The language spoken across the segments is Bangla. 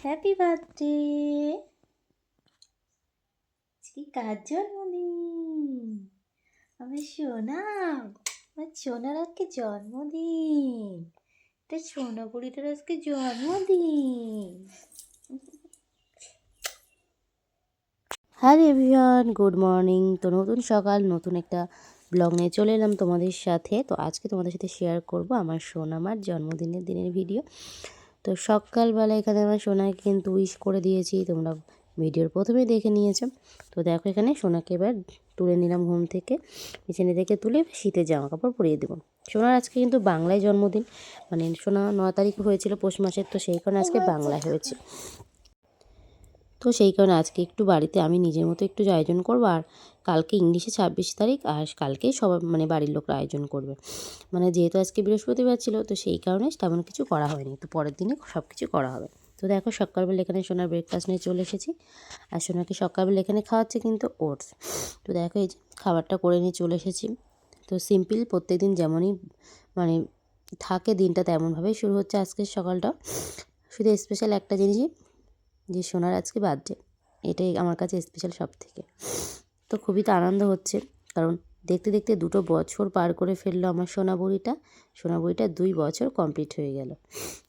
Happy birthday. আজকে কার জন্মদিন? আমার সোনা, আমার সোনার আজকে জন্মদিন। এটা সোনা বুড়িটার আজকে জন্মদিন। Hello everyone, good morning. তো নতুন সকাল, নতুন একটা ব্লগ নিয়ে চলে এলাম তোমাদের সাথে। তো আজকে তোমাদের সাথে শেয়ার করব আমার সোনামার জন্মদিনের দিনের ভিডিও। তো সকালবেলা এখানে আমার সোনাকে কিন্তু উইশ করে দিয়েছি, তোমরা ভিডিওর প্রথমেই দেখে নিয়েছো। তো দেখো এখানে সোনাকে এবার তুলে নিলাম ঘুম থেকে, বিছানা থেকে তুলে শীতের জামা কাপড় পরিয়ে দেবো। সোনার আজকে কিন্তু বাংলায় জন্মদিন, মানে সোনা 9 তারিখ হয়েছিল পৌষ মাসের, তো সেই কারণে আজকে বাংলায় হয়েছে। তো সেই কারণে আজকে একটু বাড়িতে আমি নিজের মতো একটু আয়োজন করবো। আর কালকে ইংলিশে 26 তারিখ, আর কালকেই সবাই মানে বাড়ির লোকরা আয়োজন করবে। মানে যেহেতু আজকে বৃহস্পতিবার ছিল, তো সেই কারণে তেমন কিছু করা হয়নি। তো পরের দিনে সব কিছু করা হবে। তো দেখো সকালবেলা এখানে সোনার ব্রেকফাস্ট নিয়ে চলে এসেছি। আর সোনাকে সকালবেলা এখানে খাওয়াচ্ছে কিন্তু ওটস। তো দেখো এই যে খাবারটা করে নিয়ে চলে এসেছি। তো সিম্পল প্রত্যেকদিন যেমনই মানে থাকে দিনটা, তেমনভাবেই শুরু হচ্ছে আজকের সকালটা। শুধু স্পেশাল একটা জিনিসই, যে সোনার আজকে বার্থডে, এটাই আমার কাছে স্পেশাল সব থেকে। তো খুবই তো আনন্দ হচ্ছে, কারণ দেখতে দেখতে 2 বছর পার করে ফেললো আমার সোনা বুড়িটা। 2 বছর কমপ্লিট হয়ে গেল।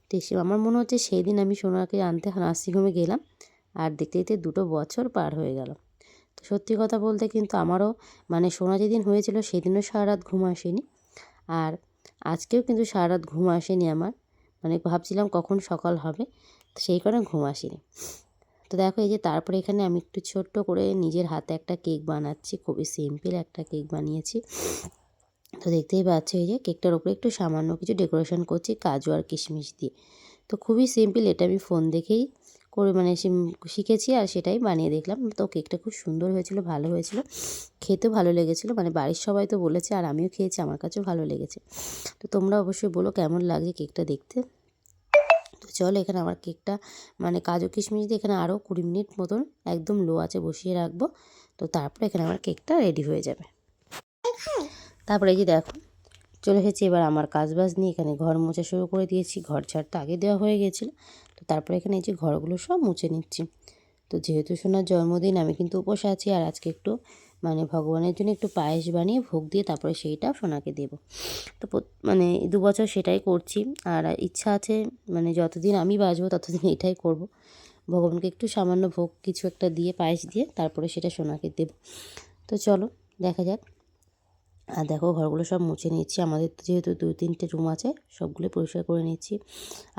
তো আমার মনে হচ্ছে সেই দিন আমি সোনাকে আনতে নার্সিংহোমে গেলাম, আর দেখতে দেখতে 2 বছর পার হয়ে গেল। তো সত্যি কথা বলতে কিন্তু আমারও মানে সোনা যেদিন হয়েছিল সেদিনও সারা রাত ঘুম আসেনি, আর আজকেও কিন্তু সারা রাত ঘুম আসেনি আমার। মানে ভাবছিলাম কখন সকাল হবে, তো সেই কারণে ঘুম আসেনি। তো দেখো এই যে তারপরে এখানে আমি একটু ছোট্ট করে নিজের হাতে একটা কেক বানাচ্ছি, খুবই সিম্পল একটা কেক বানিয়েছি। তো দেখতেই পাচ্ছ এই যে কেকটার উপরে একটু সামান্য কিছু ডেকোরেশন করছি কাজু আর কিশমিশ দিয়ে। তো খুবই সিম্পল, এটা আমি ফোন দেখেই করে মানে শিখেছি, আর সেটাই বানিয়ে দেখলাম। তো কেকটা খুব সুন্দর হয়েছিল, ভালো হয়েছিল, খেতেও ভালো লেগেছিলো। মানে বাড়ির সবাই তো বলেছে, আর আমিও খেয়েছি, আমার কাছেও ভালো লেগেছে। তো তোমরা অবশ্যই বলো কেমন লাগছে কেকটা দেখতে। তো চলো এখানে আমার কেকটা মানে কাজু কিশমিশ দিয়ে এখানে আরও 20 মিনিট মতন একদম লো আঁচে বসিয়ে রাখবো। তো তারপরে এখানে আমার কেকটা রেডি হয়ে যাবে। তারপরে এই যে দেখো চলে এসেছি এবার আমার কাজবাজ নিয়ে। এখানে ঘর মোছা শুরু করে দিয়েছি, ঘর ঝাড় তো আগে দেওয়া হয়ে গেছিলো। তো তারপরে এখানে এই যে ঘরগুলো সব মুছে নিচ্ছি। তো যেহেতু সোনার জন্মদিন, আমি কিন্তু উপোস আছি, আর আজকে একটু মানে ভগবানের জন্য একটু পায়েস বানিয়ে ভোগ দিয়ে তারপরে সেইটা সোনাকে দেবো। তো মানে 2 বছর সেটাই করছি, আর ইচ্ছা আছে মানে যতদিন আমি বাঁচবো ততদিন এটাই করব। ভগবানকে একটু সামান্য ভোগ কিছু একটা দিয়ে, পায়েস দিয়ে তারপরে সেটা সোনাকে দেব। তো চলো দেখা যাক। আর দেখো ঘরগুলো সব মুছে নিচ্ছি, আমাদের যেহেতু 2-3টে রুম আছে, সবগুলো পরিষ্কার করে নিচ্ছি।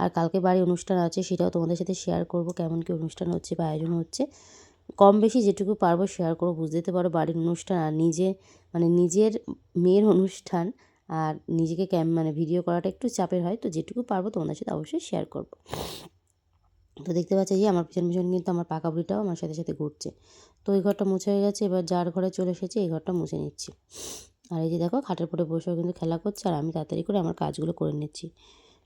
আর কালকে বাড়ি অনুষ্ঠান আছে, সেটাও তোমাদের সাথে শেয়ার করব, কেমন কী অনুষ্ঠান হচ্ছে বা আয়োজন হচ্ছে। কম বেশি যেটুকু পারবো শেয়ার করবো। বুঝতে পারো বাড়ির অনুষ্ঠান আর মানে নিজের মেয়ের অনুষ্ঠান, আর নিজেকে মানে ভিডিও করাটা একটু চাপের হয়। তো যেটুকু পারবো তোমাদের সাথে অবশ্যই শেয়ার করব। তো দেখতে পাচ্ছি যে আমার পিছন পিছন কিন্তু আমার পাকা বুড়িটাও আমার সাথে সাথে ঘুরছে। তো এই ঘরটা মুছে হয়ে গেছে, এবার যার ঘরে চলে এসেছে এই ঘরটা মুছে নিচ্ছি। আর এই যে দেখো খাটের পরে বসেও কিন্তু খেলা করছে, আর আমি তাড়াতাড়ি করে আমার কাজগুলো করে নিচ্ছি।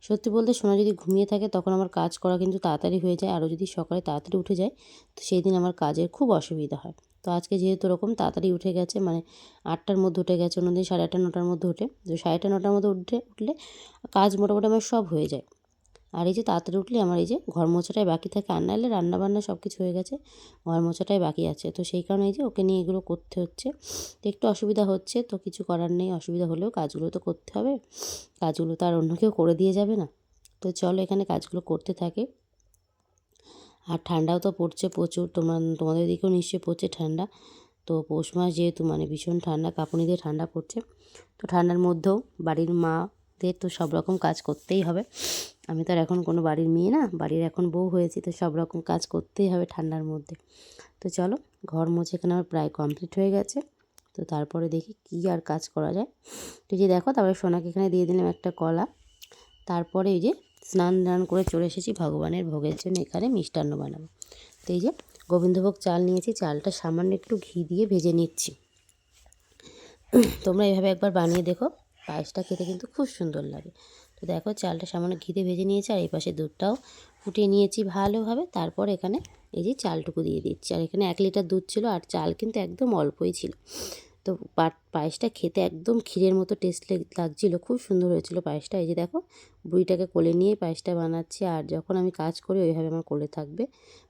সত্যি বলতে সোনা যদি ঘুমিয়ে থাকে তখন আমার কাজ করা কিন্তু তাড়াতাড়ি হয়ে যায়, আরও যদি সকালে তাড়াতাড়ি উঠে যায় তো সেই দিন আমার কাজের খুব অসুবিধা হয়। তো আজকে যেহেতু ওরকম তাড়াতাড়ি উঠে গেছে, মানে 8টার মধ্যে উঠে গেছে, অন্যদিন 8:30 9টার মধ্যে উঠে, তো 8:30 9টার মধ্যে উঠলে কাজ মোটামুটি আমার সব হয়ে যায়। আর এই যে তাড়াতাড়ি উঠলে আমার এই যে ঘর মোছাটাই বাকি থাকে, আর নাহলে রান্নাবান্না সব কিছু হয়ে গেছে, ঘর মোছাটাই বাকি আছে। তো সেই কারণে এই যে ওকে নিয়ে এগুলো করতে হচ্ছে। তো একটু অসুবিধা হচ্ছে, তো কিছু করার নেই, অসুবিধা হলেও কাজগুলো তো করতে হবে, কাজগুলো তো আর অন্য কেউ করে দিয়ে যাবে না। তো চলো এখানে কাজগুলো করতে থাকে। আর ঠান্ডাও তো পড়ছে প্রচুর, তোমাদের দিকেও নিশ্চয়ই পড়ছে ঠান্ডা। তো পৌষ মাস যেহেতু মানে ভীষণ ঠান্ডা, কাঁপুনি দিয়ে ঠান্ডা পড়ছে। তো ঠান্ডার মধ্যেও বাড়ির মাদের তো সব রকম কাজ করতেই হবে। আমি তো আর এখন কোনো বাড়ির মেয়ে না, বাড়ির এখন বউ হয়েছি, তো সব রকম কাজ করতেই হবে ঠান্ডার মধ্যে। তো চলো ঘর মুছে এখানে আমার প্রায় কমপ্লিট হয়ে গেছে। তো তারপরে দেখি কী আর কাজ করা যায়। তো যে দেখো তারপরে সোনাকে এখানে দিয়ে দিলাম একটা কলা। তারপরে এই যে স্নান দান করে চলে এসেছি ভগবানের ভোগের জন্য, এখানে মিষ্টান্ন বানাবো। তো এই যে গোবিন্দভোগ চাল নিয়েছি, চালটা সামান্য একটু ঘি দিয়ে ভেজে নিচ্ছি। তোমরা এভাবে একবার বানিয়ে দেখো, পায়েসটা খেতে কিন্তু খুব সুন্দর লাগে। তো দেখো চালটা সামান্য ঘিতে ভেজে নিয়েছি, আর এই পাশে দুধটাও ফুটিয়ে নিয়েছি ভালোভাবে। তারপর এখানে এই যে চালটুকু দিয়ে দিচ্ছি, আর এখানে 1 লিটার দুধ ছিল, আর চাল কিন্তু একদম অল্পই ছিল। তো পায়েসটা খেতে একদম ক্ষীরের মতো টেস্ট লাগছিলো, খুব সুন্দর হয়েছিল পায়েসটা। এই যে দেখো বুড়িটাকে কোলে নিয়ে পায়েসটা বানাচ্ছি, আর যখন আমি কাজ করি ওইভাবে আমার কোলে থাকবে,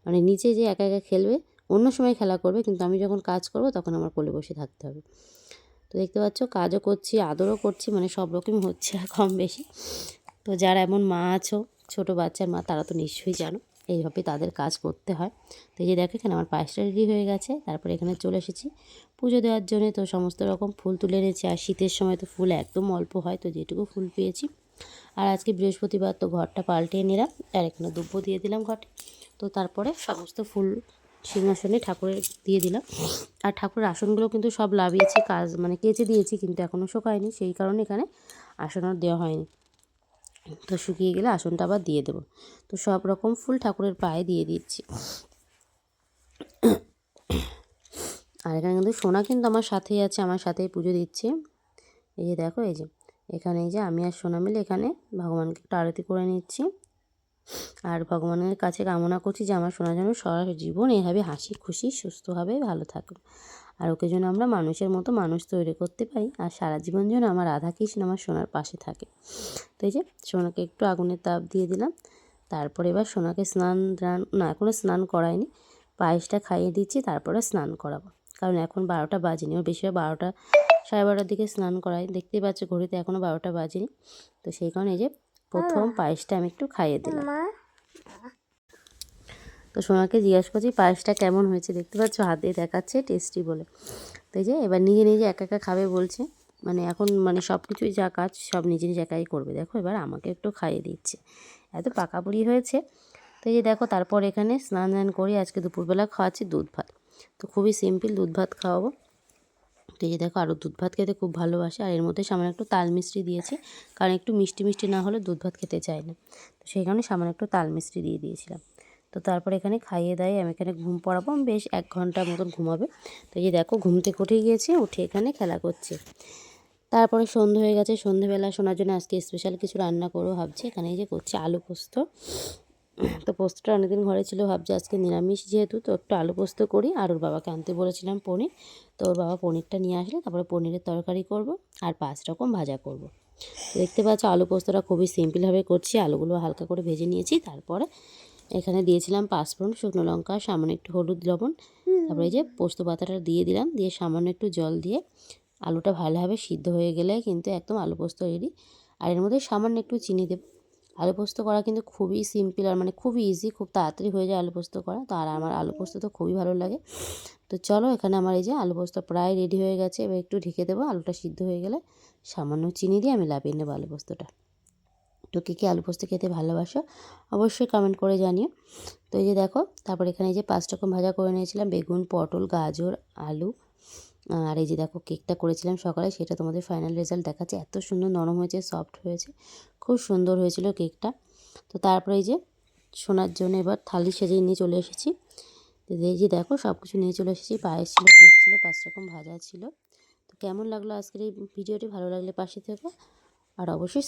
মানে নিচে যে একা একা খেলবে, অন্য সময় খেলা করবে, কিন্তু আমি যখন কাজ করব তখন আমার কোলে বসে থাকতে হবে। তো দেখতে পাচ্ছ কাজও করছি, আদরও করছি, মানে সব রকমই হচ্ছে কম বেশি। তো যারা এমন মা আছো, ছোটো বাচ্চার মা, তারা তো নিশ্চয়ই জানো এইভাবে তাদের কাজ করতে হয়। তো এই যে দেখো এখানে আমার পায়েসটা রেডি হয়ে গেছে। তারপরে এখানে চলে এসেছি পুজো দেওয়ার জন্য। তো সমস্ত রকম ফুল তুলে এনেছি, আর শীতের সময় তো ফুল একদম অল্প হয়, তো যেটুকু ফুল পেয়েছি। আর আজকে বৃহস্পতিবার, তো ঘরটা পাল্টে নিলাম, আর এখানে দুব্বো দিয়ে দিলাম ঘটে। তো তারপরে সমস্ত ফুল সিংহাসনে ঠাকুরের দিয়ে দিলাম। আর ঠাকুরের আসনগুলো কিন্তু সব লাভিয়েছি, কাজ মানে কেচে দিয়েছি, কিন্তু এখনও শুকায়নি, সেই কারণে এখানে আসন আর দেওয়া হয়নি। তো শুকিয়ে গেলে আসনটা আবার দিয়ে দেবো। তো সব রকম ফুল ঠাকুরের পায়ে দিয়ে দিচ্ছি। আর এখানে কিন্তু সোনা কিন্তু আমার সাথেই আছে, আমার সাথেই পুজো দিচ্ছে। এই যে দেখো, এই যে এখানে এই যে আমি আর সোনা মিলে এখানে ভগবানকে একটু আরতি করে নিচ্ছি। আর ভগবানের কাছে কামনা করছি যে আমার সোনা যেন সারা জীবন এভাবে হাসি খুশি সুস্থভাবে ভালো থাকবে, আর ওকে যেন আমরা মানুষের মতো মানুষ তৈরি করতে পারি, আর সারা জীবন যেন আমার রাধাকৃষ্ণ আমার সোনার পাশে থাকে। তো এই যে সোনাকে একটু আগুনের তাপ দিয়ে দিলাম। তারপরে এবার সোনাকে স্নান না, এখনও স্নান করাইনি, পায়েসটা খাইয়ে দিচ্ছি, তারপরে স্নান করাবো। কারণ এখন 12টা বাজেনি, ওর বেশিরভাগ 12টা 12:30 দিকে স্নান করাই, দেখতেই পাচ্ছ ঘড়িতে এখনও 12টা বাজেনি। তো সেই কারণে এই যে প্রথম পায়েসটা আমি একটু খাইয়ে দিলাম। তো সোনাকে জিজ্ঞাসা করছি পায়েসটা কেমন হয়েছে, দেখতে পাচ্ছ হাতে দেখাচ্ছে টেস্টি বলে। তো এই যে এবার নিজে নিজে একা একা খাবে বলছে, মানে এখন মানে সব কিছুই যা কাজ সব নিজে নিজে একাই করবে। দেখো এবার আমাকে একটু খাইয়ে দিচ্ছে, এত পাকা বুড়ি হয়েছে। তো এই যে দেখো তারপর এখানে স্নান দান করে আজকে দুপুরবেলা খাওয়াচ্ছি দুধ ভাত। তো খুবই সিম্পল দুধ ভাত খাওয়াবো। তো এই যে দেখো আরও দুধ ভাত খেতে খুব ভালোবাসে, আর এর মধ্যে সামান্য একটু তাল মিষ্টি দিয়েছি, কারণ একটু মিষ্টি মিষ্টি না হলে দুধ ভাত খেতে চায় না। তো সেই কারণে সামান্য একটু তাল মিষ্টি দিয়ে দিয়েছিলাম। তো তারপর এখানে খাইয়ে দাইয়ে আমি এখানে ঘুম পড়াবো, বেশ 1 ঘন্টা মতন ঘুমাবে। তো এই যে দেখো ঘুম থেকে উঠে গিয়েছে, উঠে এখানে খেলা করছে। তারপরে সন্ধে হয়ে গেছে, সন্ধেবেলা শোনার জন্য আজকে স্পেশাল কিছু রান্না করবো ভাবছি। এখানে এই যে করছি আলু পোস্ত। তো পোস্তটা অনেকদিন ঘরে ছিল, ভাবছি আজকে নিরামিষ যেহেতু, তো একটু আলু পোস্ত করি। আর ওর বাবাকে আনতে বলেছিলাম পনির, তো ওর বাবা পনিরটা নিয়ে আসলে তারপরে পনিরের তরকারি করব, আর 5 রকম ভাজা করব। দেখতে পাচ্ছ আলু পোস্তটা খুবই সিম্পলভাবে করছি, আলুগুলো হালকা করে ভেজে নিয়েছি। তারপরে এখানে দিয়েছিলাম 5 ফোড়ন, শুকনো লঙ্কা, সামান্য একটু হলুদ লবণ, তারপরে এই যে পোস্ত পাতাটা দিয়ে দিলাম, দিয়ে সামান্য একটু জল দিয়ে আলুটা ভালোভাবে সিদ্ধ হয়ে গেলে কিন্তু একদম আলু পোস্ত রেডি। আর এর মধ্যে সামান্য একটু চিনি দেব। আলু পোস্ত করা কিন্তু খুবই সিম্পল, আর মানে খুবই ইজি, খুব তাড়াতাড়ি হয়ে যায় আলু পোস্ত করা। তো আর আমার আলু পোস্ত তো খুবই ভালো লাগে। তো চলো এখানে আমার এই যে আলু পোস্ত প্রায় রেডি হয়ে গেছে, এবার একটু ঢেকে দেবো, আলুটা সিদ্ধ হয়ে গেলে সামান্য চিনি দিয়ে আমি লাভিয়ে নেবো আলু পোস্তটা। তো কী আলু পোস্ত খেতে ভালোবাসো অবশ্যই কমেন্ট করে জানিও। তো এই যে দেখো তারপর এখানে এই যে 5 রকম ভাজা করে নিয়েছিলাম, বেগুন, পটল, গাজর, আলু। আর এই যে দেখো কেকটা করেছিলাম সকালে, সেটা তোমাদের ফাইনাল রেজাল্ট দেখাচ্ছে। এত সুন্দর নরম হয়েছে, সফট হয়েছে, খুব সুন্দর হয়েছিল কেকটা। তো তারপরে এই যে শোনার জন্য এবার থালি সাজিয়ে নিয়ে চলে এসেছি। তো এই যে দেখো সব কিছু নিয়ে চলে এসেছি, পায়েস ছিল, কেক ছিল, 5 রকম ভাজা ছিল। তো কেমন লাগলো আজকের এই ভিডিওটি, ভালো লাগলে পাশে থেকো, আর অবশ্যই